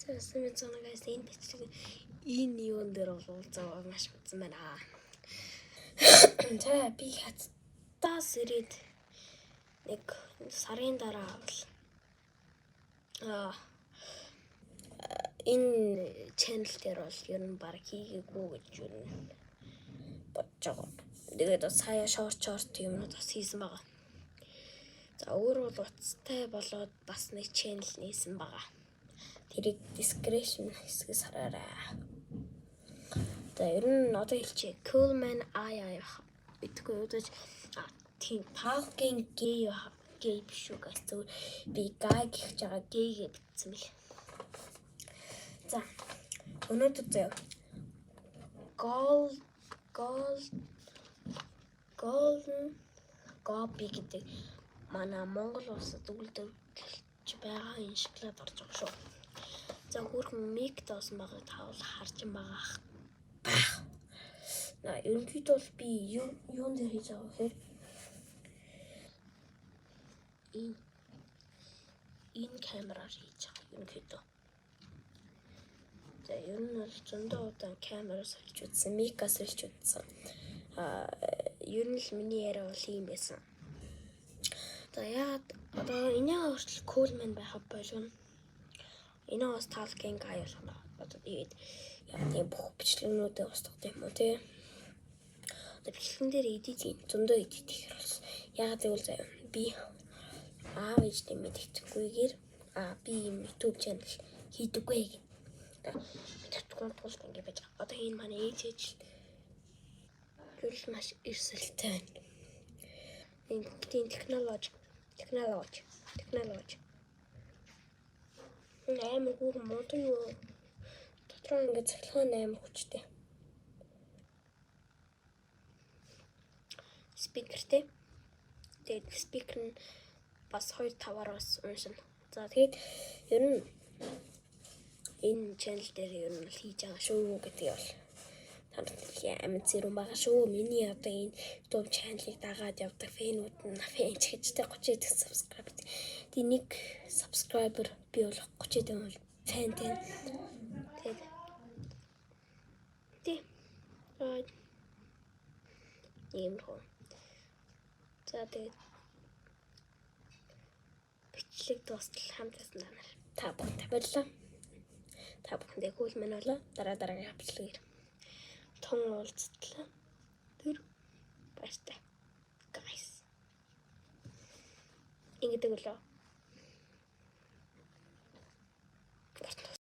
Сайн guys, энэ бичлэг энэ юун дээр уулзаа маш мэдсэн байна. За би хатаас ирээд нэг сарын дараа энэ channel дээр бол ер нь баг хийгээгүй гэж юу бодож байгаа. Тэгээд сая short юмнууд бас хийсэн байгаа. За өөр бол уцтай болоод бас нэг channel нээсэн байгаа. Тэрийг description хэсгээс хараарай. За ер нь одоо хэлчихье. Coolman AI гэдэггүй удаж тийм talking gay биш үү гэж зөв би guy гэх жагаа gay гэсэн бил. За өнөөдөр заяа golden copy гэдэг манай Монгол улсад үйлдвэрлэж байгаа энэ шоколад орж байгаа шүү. За хүрхэн миг тоосон байгаа таавал харж байгаа. Ерөнхийдөө бол би юун дээр хийж байгаа гэхээр энэ камераар хийж байгаа ерөнхийдөө. За ер нь бол зөндөө удаан камераас олж үзсэн, микаас олж үзсэн. Ер нь л миний яриа бол юм байсан. За яагаад одоо энэ хүртэл Coolman байхад болов. Энэ бас talking guy болно. Одоо тэгээд яг тийм бүх бичлэгнүүдээ устгах юм уу тий. Одоо бичлэгэн дээр edit зөндөө edit хийх болсон. Яагаад гэвэл заяа би аав ээжтэй мэдчихгүйгээр би YouTube channel хийдэггүй гэх. Мэдхгүй тулд ингэ байж байгаа. Одоо энэ манай ээж зүйл маш эрсэлтэй байна. Энэ технологи амар хүүхэн модон юу дотроо ингээд цахилгаан амар хүчтэй. Спикертэй. Тэгээд спикер нь бас 2.5-аас уншина. За тэгээд ер нь энэ channel дээр ер нь хийж байгаа шүү гэдэг бол танд амар зэрэг байгаа шүү. Миний одоо энэ YouTube channel-ыг дагаад явдаг фэнүүд нь фэнч гэжтэй 30 subscribe. Тэгээ нэг subscriber би бол 30 дэх фэнтэй. Тэгээд ийм хөө. За тэгээд бичлэг дуустал хамт байсан нар. Та бүхэнд баярлалаа. Та бүхэндээ Coolman болоо. Дараагийн бичлэгээр тун уулзтлаа. Тэр баяртай. Guys. Ингэдэг болоо.